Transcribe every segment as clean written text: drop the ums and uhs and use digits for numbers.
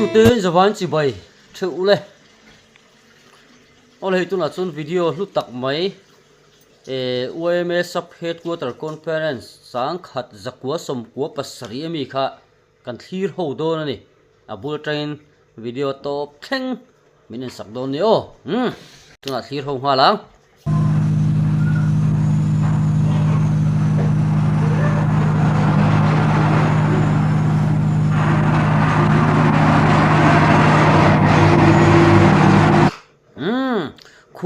tu te zawan chi bai thu le ole tu na chun video hlu tak mai OMS sub headquarter conference sang khat zakwa somkwa pasari ami kha kan thlir ho do na ni abul train video top theng minin sak don ni o tu na thlir ho ha lang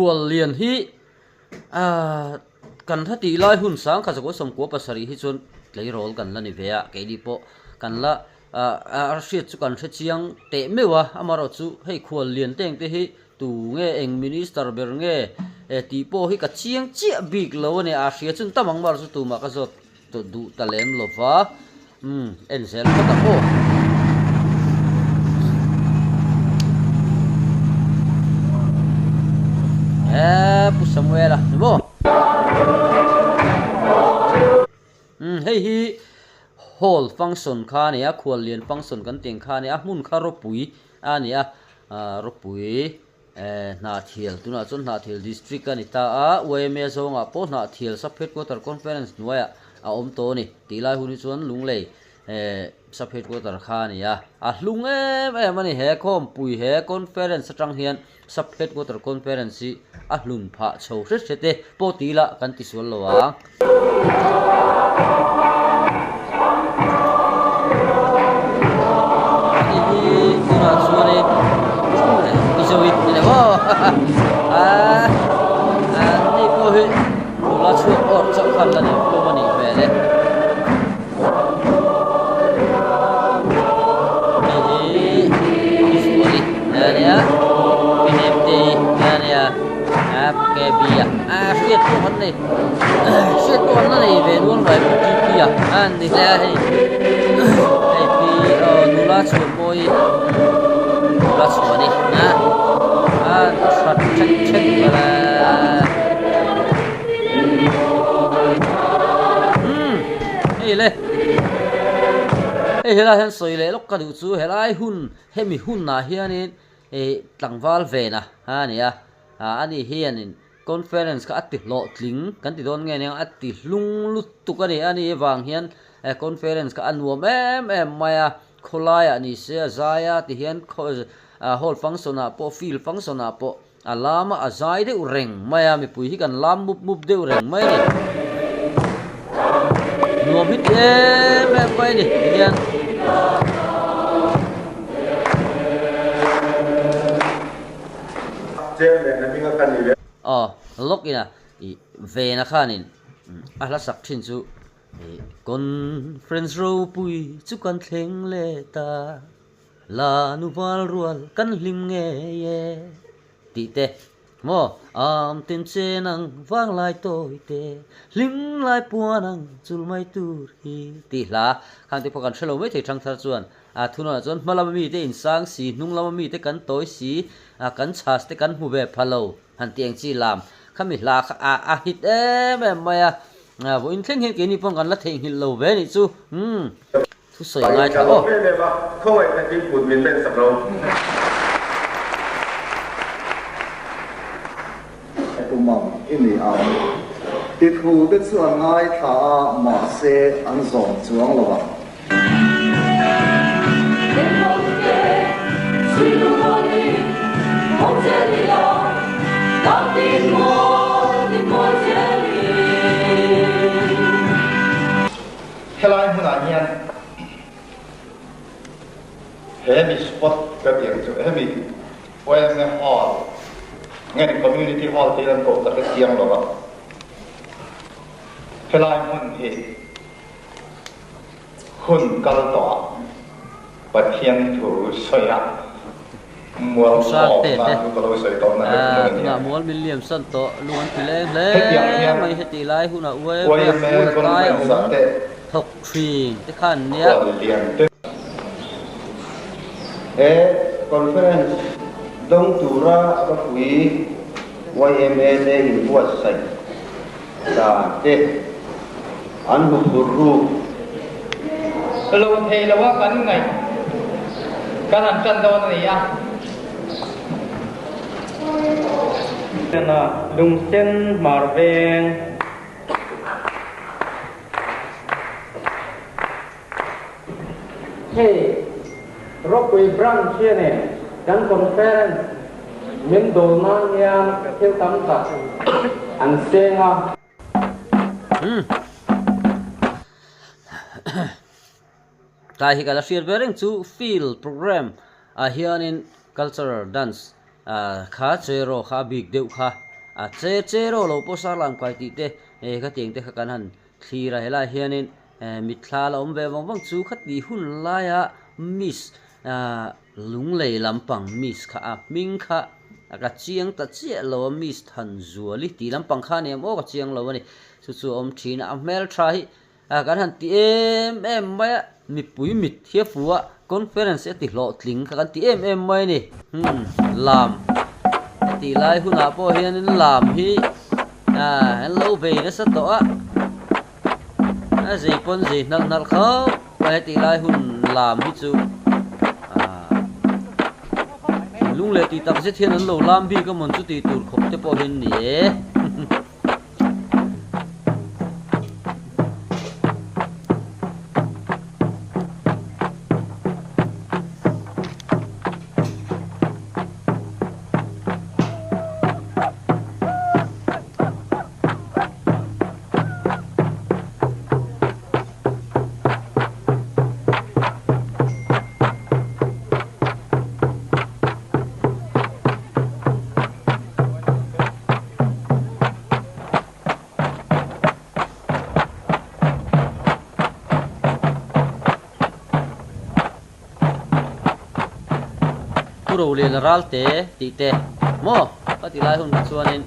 ควรเรียนที่กันถ้าตีไล่หุ่นสังข้าจะก็สมควรภาษาที่จนเลยรอลกันละนี่เวียแกดีโปกันละอาชีพจุกันเชียงเตะไม่วะอามาเราจูให้ควรเรียนเต็งที่ตูเงเองมินิสเตอร์เบอร์เงตีโปให้กับเชียงเจี๊ยบิกแล้วเนี่ยอาชีพจนตั้งมังมาเราจูมาก็จะตัวดูตะเลมลบวะเอ็นเซลก็ตะโปผู้สมัยละนี่บ่เฮ้ยฮอลฟังก์ชันค่าเนี่ยควรเรียนฟังก์ชันกันเตียงค่าเนี่ยมุนค่ารบปุ๋ยอันนี้รบปุ๋ยนาเทียลตัวน่ะจนนาเทียลดิสทริกกันนี่ตาOMS งอ่ะพอนาเทียลซับเฮดควอเตอร์คอนเฟอเรนซ์หน่วยอมโตนี่ตีลายหุ่นจวนลุงเลยซับเฮดควอเตอร์ค่าเนี่ยลุงมันนี่แฮคอมปุ๋ยแฮคอนเฟอเรนซ์จังเฮียนซับเฮดควอเตอร์คอนเฟอเรนซ์ลุนพะโชว์เสร็จๆปอตีละกันติสวลละวะตัวส่วนนี้พิจวิตนี่บ่นี่พอเฮตัวช่วยอดสักคันละนี่พวกมันนี่แม่เลยนี่ส่วนนี้เนี่ยเป็นเอฟดีเนี่ยKebia, shit tuan ni, shit tuan ni, beruang lagi GP ni saya ni, tapi nula cuy, nula cuy ni, shot cek pada, le, lah yang soi le, lok kadu tu, helai hun, hemi hun nah hian ni, tangval vena, ni ya.อันนี้เฮียนคอนเฟอเรนซ์ก็อัดติดโหลดลิงกันติดโดนไงเนี่ยอัดติดลุงลุตุกันนี่อันนี้วางเฮียนคอนเฟอเรนซ์ก็อันวัวมาโคลายอันนี้เสียใจที่เฮียนฮอลฟังก์ชันปอฟิลฟังก์ชันปอลามาใจเดือดเร่งมามีปุยที่กันลามมุบเดือดเร่งไม่เนี่ยนัวพิษไปนี่เฮียนล็อกอีน่ะเวนะข้านี่ละสักชิ้นจูคอนเฟรนซ์รูปุยจุกันเทงเลตาลานุวาลรัวกันลิมเงยตีเตมอตินเจนังวางลายโตยเตลิมลายปัวนังจุลไม่ตูรีตีละข้างที่พวกกันเฉลไม่ถึงทางทจวนทุนน่ะจนมาลามีเตอินสังสีนุ่งลามีเตกันโตยสีกันชาสเตกันหูแบบพะโลหันเตียงจีลามขมิลาฮิตแบบมาวันนี้เห็นกินนี่ป้องกันละเทงหินโลเวนี่จูทุสวยง่ายครับโอ้เข้าไปในญี่ปุ่นเป็นสำรองปุ่มมั่งอินนี่ติดหูเป็นส่วนง่ายถ้ามาเสอันส่งจวงละวะเฮลัยหุ่นอันยันเฮมีสปอตกับอย่างจุเฮมีเวสเนฮอลเงี้ยคอมมูนิตี้ฮอลที่เราโตตะเกียงหรอเฮลัยหุ่นหุ่นกัลต่อปัจเจียนถูสอยมัวสอดมาดูตัวสอยตอนนั้นน่ะมัวมิลเลียมสันโตล้วนที่เล่ไม่เฮติไลหุ่นอ่ะเว้ยหุ่นตายถกฟีที่ขันเนี้ยคอนเฟอเรนซ์ดงตุระก็คุยYMSอินวัวใส่จาเตอันบุรุษ ลงเทแล้วว่ากันไง kan han chan daw ni ya na lung sen marveng hey rokui brang chiene kan conference min do na ya kel tam ta an senga tai hi kala share bering chu field program hian in cultural dance kha chero kha big deu kha chero lo po sa lam kai ti te kha teng te kha kan han thira hela hian in mitthla la om ve wang wang chu kha ti hun la ya miss lunglei lampang miss kha ming kha ka chiang ta che lo miss than zuali ti lampang kha ne mo ka chiang lo ni chu om thina mel try kan han ti em mai mi pui mit thia fuwa conference ti lo tling kan ti em mai ni lam ti lai huna po hian in lam hi hello ve na sa to a zai pon zai nal khaw pa ti lai hun lam hi chu lung le ti tak se thian an lo lam bi ka mon chu ti tur khop te po hin ni ro le ral te ti te mo ka ti lai hun chuanin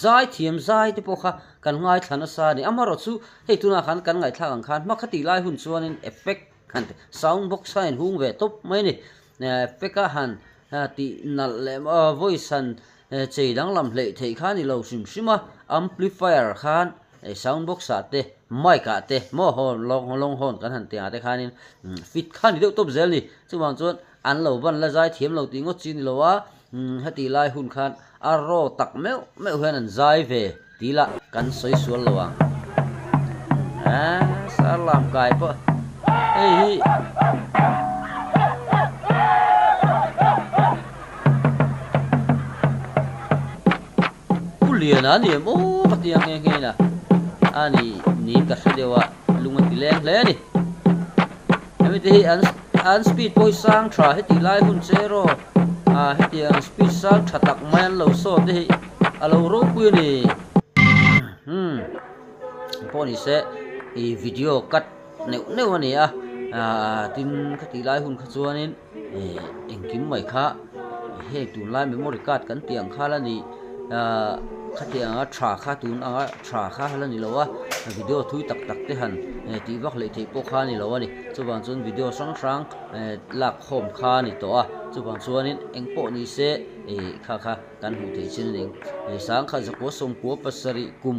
zai thiam zai te po kha kan ngai thana sa ni amaro chu hei tuna khan kan ngai thlang khan ma khati lai hun chuanin effect kan sound box sign hung ve top mai ni effect a han ti nal le voice han chei dang lam hle thei khan ni lo sim sima amplifier khan sound box ate mic ate mo hon long hon kan han te ate khanin fit khan ni top zel ni chuwang chuan an lo ban la zai thiam lo ti ngo chi ni lo wa hati lai hun khan aro tak meu hian an zai ve tila kan soi sual lo wa salam kai po ei pulian ani mo patiang nge na ani ni ka sedewa lunga ti leng le ni ami ti an speed boy sang tra heti lai hun zero heti an speed sang thatak man lo so te alo ro pu ni poni se i video cut neu ani tin khati lai hun kha chuanin engkim mai kha he tun lai memory card kan tiang kha la ni khatianga thra kha tun anga thra kha hala ni lowa video thui tak te han ti wak le thei po kha ni lowa ni chuwang chun video sang lak khom kha ni to chuwang chuanin engpo ni se kha kan hu thei chin ning sang kha japo sompo pasari kum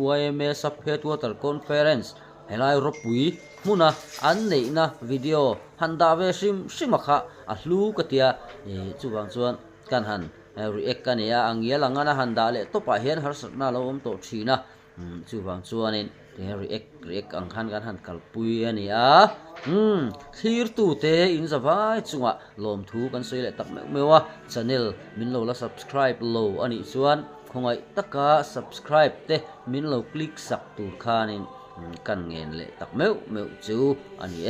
YMS sub headwater conference helai ropui muna an nei na video handa ve simakha a hlu katia chuwang chuan kan han react kania angia langana handa le topa hian harsatna lo om to thina chuwang chuanin react ang khan kan han kalpui ania thir tu te in zawai chunga lom thu kan sei le tak mewa channel min lo la subscribe lo ani chuan khongai taka subscribe te min lo click sak tu khanin kan ngen le tak meu chu ani